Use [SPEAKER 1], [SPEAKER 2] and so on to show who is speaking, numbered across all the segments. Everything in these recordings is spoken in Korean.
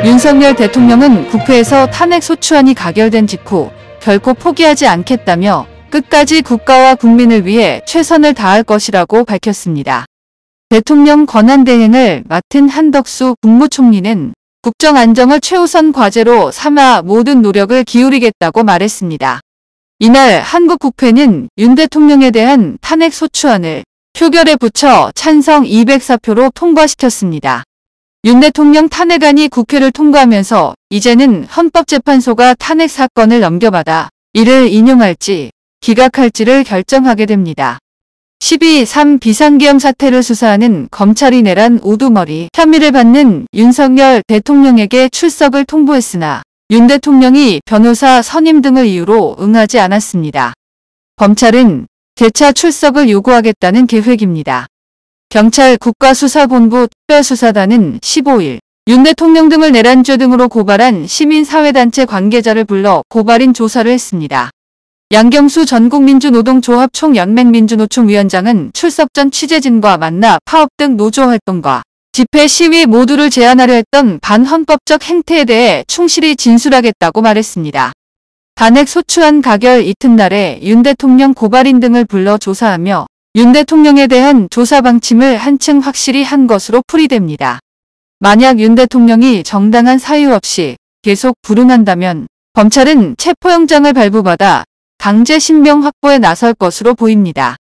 [SPEAKER 1] 윤석열 대통령은 국회에서 탄핵 소추안이 가결된 직후 결코 포기하지 않겠다며 끝까지 국가와 국민을 위해 최선을 다할 것이라고 밝혔습니다. 대통령 권한대행을 맡은 한덕수 국무총리는 국정 안정을 최우선 과제로 삼아 모든 노력을 기울이겠다고 말했습니다. 이날 한국 국회는 윤 대통령에 대한 탄핵 소추안을 표결에 붙여 찬성 204표로 통과시켰습니다. 윤 대통령 탄핵안이 국회를 통과하면서 이제는 헌법재판소가 탄핵 사건을 넘겨받아 이를 인용할지 기각할지를 결정하게 됩니다. 12.3 비상계엄 사태를 수사하는 검찰이 내란 우두머리 혐의를 받는 윤석열 대통령에게 출석을 통보했으나 윤 대통령이 변호사 선임 등을 이유로 응하지 않았습니다. 검찰은 재차 출석을 요구하겠다는 계획입니다. 경찰 국가수사본부 특별수사단은 15일 윤 대통령 등을 내란죄 등으로 고발한 시민사회단체 관계자를 불러 고발인 조사를 했습니다. 양경수 전국민주노동조합 총연맹민주노총 위원장은 출석 전 취재진과 만나 파업 등 노조활동과 집회 시위 모두를 제한하려 했던 반헌법적 행태에 대해 충실히 진술하겠다고 말했습니다. 탄핵 소추안 가결 이튿날에 윤 대통령 고발인 등을 불러 조사하며 윤 대통령에 대한 조사 방침을 한층 확실히 한 것으로 풀이됩니다. 만약 윤 대통령이 정당한 사유 없이 계속 불응한다면 검찰은 체포영장을 발부받아 강제 신병 확보에 나설 것으로 보입니다.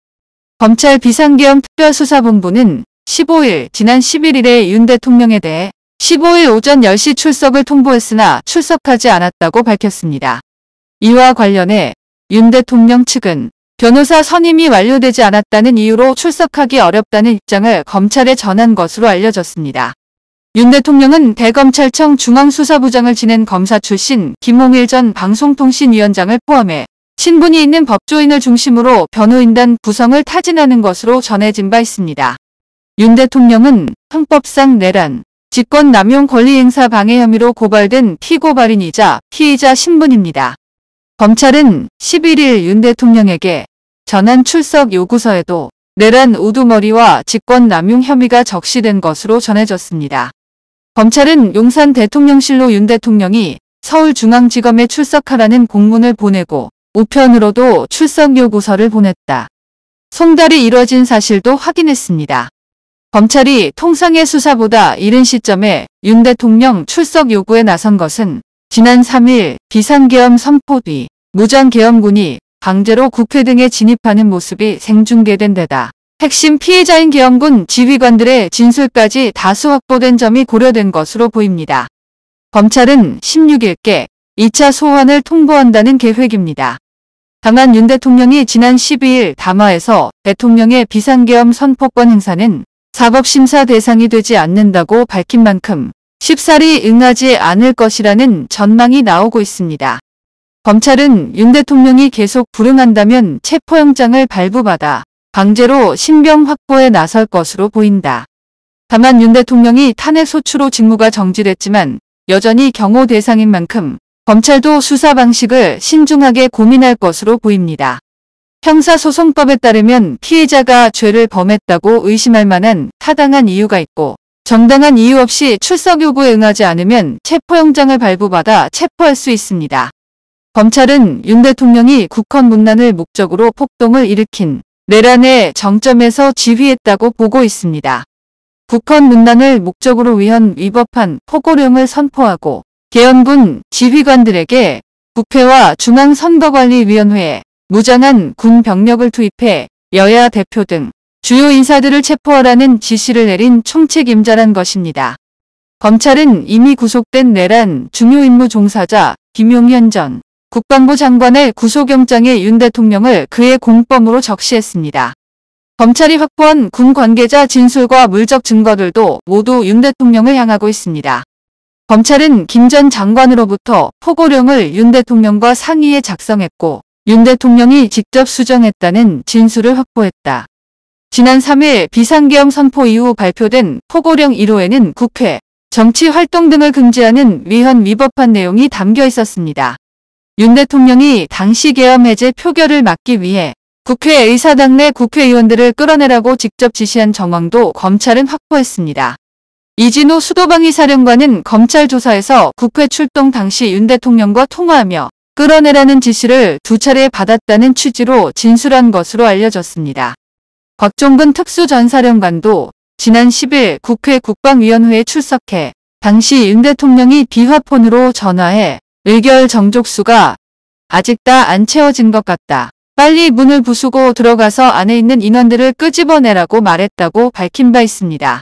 [SPEAKER 1] 검찰 비상계엄 특별수사본부는 15일 지난 11일에 윤 대통령에 대해 15일 오전 10시 출석을 통보했으나 출석하지 않았다고 밝혔습니다. 이와 관련해 윤 대통령 측은 변호사 선임이 완료되지 않았다는 이유로 출석하기 어렵다는 입장을 검찰에 전한 것으로 알려졌습니다. 윤 대통령은 대검찰청 중앙수사부장을 지낸 검사 출신 김홍일 전 방송통신위원장을 포함해 친분이 있는 법조인을 중심으로 변호인단 구성을 타진하는 것으로 전해진 바 있습니다. 윤 대통령은 형법상 내란, 직권남용 권리행사 방해 혐의로 고발된 피고발인이자 피의자 신분입니다. 검찰은 11일 윤 대통령에게 전한 출석 요구서에도 내란 우두머리와 직권남용 혐의가 적시된 것으로 전해졌습니다. 검찰은 용산 대통령실로 윤 대통령이 서울중앙지검에 출석하라는 공문을 보내고 우편으로도 출석 요구서를 보냈다. 송달이 이뤄진 사실도 확인했습니다. 검찰이 통상의 수사보다 이른 시점에 윤 대통령 출석 요구에 나선 것은 지난 3일 비상계엄 선포 뒤 무장계엄군이 강제로 국회 등에 진입하는 모습이 생중계된 데다 핵심 피해자인 계엄군 지휘관들의 진술까지 다수 확보된 점이 고려된 것으로 보입니다. 검찰은 16일께 2차 소환을 통보한다는 계획입니다. 다만 윤 대통령이 지난 12일 담화에서 대통령의 비상계엄 선포권 행사는 사법심사 대상이 되지 않는다고 밝힌 만큼 쉽사리 응하지 않을 것이라는 전망이 나오고 있습니다. 검찰은 윤 대통령이 계속 불응한다면 체포영장을 발부받아 강제로 신병 확보에 나설 것으로 보인다. 다만 윤 대통령이 탄핵 소추로 직무가 정지됐지만 여전히 경호 대상인 만큼 검찰도 수사 방식을 신중하게 고민할 것으로 보입니다. 형사소송법에 따르면 피해자가 죄를 범했다고 의심할 만한 타당한 이유가 있고 정당한 이유 없이 출석 요구에 응하지 않으면 체포영장을 발부받아 체포할 수 있습니다. 검찰은 윤 대통령이 국헌 문란을 목적으로 폭동을 일으킨 내란의 정점에서 지휘했다고 보고 있습니다. 국헌 문란을 목적으로 위헌 포고령을 선포하고 계엄군 지휘관들에게 국회와 중앙선거관리위원회에 무장한 군 병력을 투입해 여야 대표 등 주요 인사들을 체포하라는 지시를 내린 총책임자란 것입니다. 검찰은 이미 구속된 내란 중요 임무 종사자 김용현 전 국방부 장관의 구속영장에 윤 대통령을 그의 공범으로 적시했습니다. 검찰이 확보한 군 관계자 진술과 물적 증거들도 모두 윤 대통령을 향하고 있습니다. 검찰은 김 전 장관으로부터 포고령을 윤 대통령과 상의해 작성했고 윤 대통령이 직접 수정했다는 진술을 확보했다. 지난 3일 비상계엄 선포 이후 발표된 포고령 1호에는 국회, 정치활동 등을 금지하는 위헌 내용이 담겨 있었습니다. 윤 대통령이 당시 계엄 해제 표결을 막기 위해 국회 의사당 내 국회의원들을 끌어내라고 직접 지시한 정황도 검찰은 확보했습니다. 이진호 수도방위 사령관은 검찰 조사에서 국회 출동 당시 윤 대통령과 통화하며 끌어내라는 지시를 2차례 받았다는 취지로 진술한 것으로 알려졌습니다. 곽종근 특수전사령관도 지난 10일 국회 국방위원회에 출석해 당시 윤 대통령이 비화폰으로 전화해 의결 정족수가 아직 다 안 채워진 것 같다. 빨리 문을 부수고 들어가서 안에 있는 인원들을 끄집어내라고 말했다고 밝힌 바 있습니다.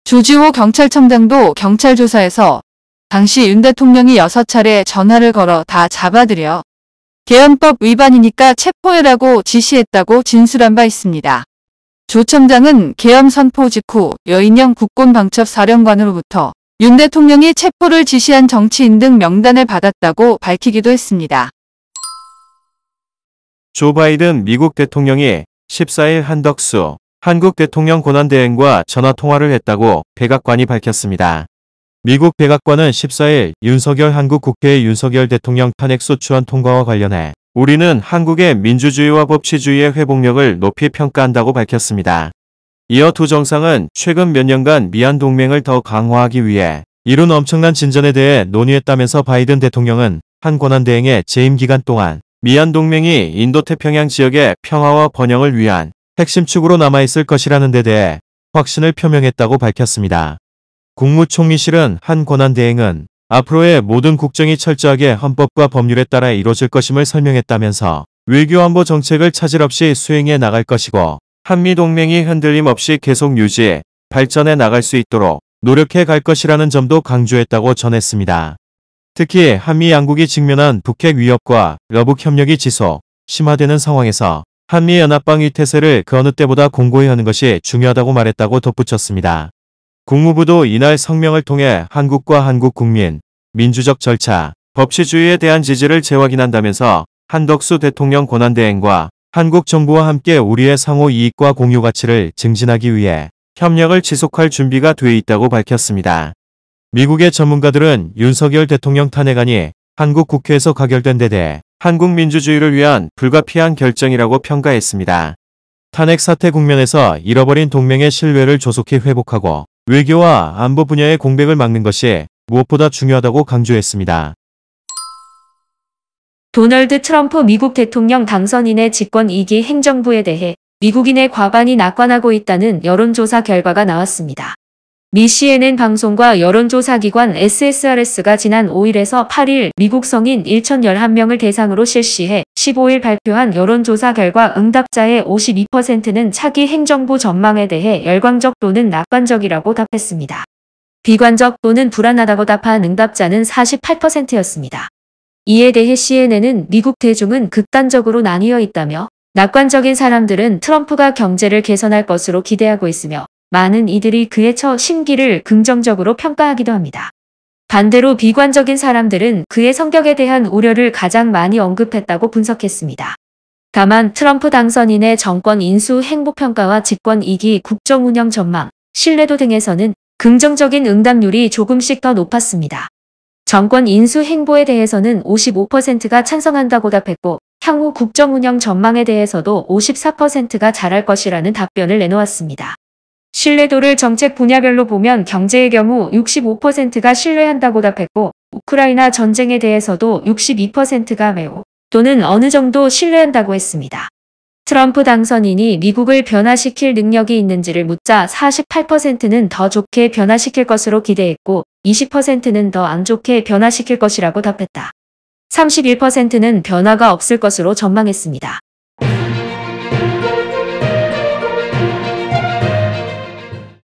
[SPEAKER 1] 조지호 경찰청장도 경찰 조사에서 당시 윤 대통령이 6차례 전화를 걸어 다 잡아들여 계엄법 위반이니까 체포해라고 지시했다고 진술한 바 있습니다. 조 청장은 계엄 선포 직후 여인영 국군방첩사령관으로부터 윤 대통령이 체포를 지시한 정치인 등 명단을 받았다고 밝히기도 했습니다.
[SPEAKER 2] 조 바이든 미국 대통령이 14일 한덕수 한국 대통령 권한대행과 전화통화를 했다고 백악관이 밝혔습니다. 미국 백악관은 14일 윤석열 한국 국회의 윤석열 대통령 탄핵소추안 통과와 관련해 우리는 한국의 민주주의와 법치주의의 회복력을 높이 평가한다고 밝혔습니다. 이어 두 정상은 최근 몇 년간 미한 동맹을 더 강화하기 위해 이룬 엄청난 진전에 대해 논의했다면서 바이든 대통령은 한 권한대행의 재임 기간 동안 미한 동맹이 인도태평양 지역의 평화와 번영을 위한 핵심 축으로 남아있을 것이라는 데 대해 확신을 표명했다고 밝혔습니다. 국무총리실은 한 권한대행은 앞으로의 모든 국정이 철저하게 헌법과 법률에 따라 이루어질 것임을 설명했다면서 외교안보 정책을 차질 없이 수행해 나갈 것이고 한미동맹이 흔들림 없이 계속 유지, 발전해 나갈 수 있도록 노력해 갈 것이라는 점도 강조했다고 전했습니다. 특히 한미 양국이 직면한 북핵 위협과 러북 협력이 지속, 심화되는 상황에서 한미연합방위 태세를 그 어느 때보다 공고히 하는 것이 중요하다고 말했다고 덧붙였습니다. 국무부도 이날 성명을 통해 한국과 한국 국민, 민주적 절차, 법치주의에 대한 지지를 재확인한다면서 한덕수 대통령 권한대행과 한국 정부와 함께 우리의 상호 이익과 공유 가치를 증진하기 위해 협력을 지속할 준비가 돼 있다고 밝혔습니다. 미국의 전문가들은 윤석열 대통령 탄핵안이 한국 국회에서 가결된 데 대해 한국 민주주의를 위한 불가피한 결정이라고 평가했습니다. 탄핵 사태 국면에서 잃어버린 동맹의 신뢰를 조속히 회복하고 외교와 안보 분야의 공백을 막는 것이 무엇보다 중요하다고 강조했습니다.
[SPEAKER 3] 도널드 트럼프 미국 대통령 당선인의 집권 2기 행정부에 대해 미국인의 과반이 낙관하고 있다는 여론조사 결과가 나왔습니다. 미 CNN 방송과 여론조사기관 SSRS가 지난 5일에서 8일 미국 성인 1,011명을 대상으로 실시해 15일 발표한 여론조사 결과 응답자의 52%는 차기 행정부 전망에 대해 열광적 또는 낙관적이라고 답했습니다. 비관적 또는 불안하다고 답한 응답자는 48%였습니다. 이에 대해 CNN은 미국 대중은 극단적으로 나뉘어 있다며 낙관적인 사람들은 트럼프가 경제를 개선할 것으로 기대하고 있으며 많은 이들이 그의 처 심기를 긍정적으로 평가하기도 합니다. 반대로 비관적인 사람들은 그의 성격에 대한 우려를 가장 많이 언급했다고 분석했습니다. 다만 트럼프 당선인의 정권 인수 행보평가와 집권 2기 국정운영 전망, 신뢰도 등에서는 긍정적인 응답률이 조금씩 더 높았습니다. 정권 인수 행보에 대해서는 55%가 찬성한다고 답했고 향후 국정운영 전망에 대해서도 54%가 잘할 것이라는 답변을 내놓았습니다. 신뢰도를 정책 분야별로 보면 경제의 경우 65%가 신뢰한다고 답했고 우크라이나 전쟁에 대해서도 62%가 매우 또는 어느 정도 신뢰한다고 했습니다. 트럼프 당선인이 미국을 변화시킬 능력이 있는지를 묻자 48%는 더 좋게 변화시킬 것으로 기대했고 20%는 더 안 좋게 변화시킬 것이라고 답했다. 31%는 변화가 없을 것으로 전망했습니다.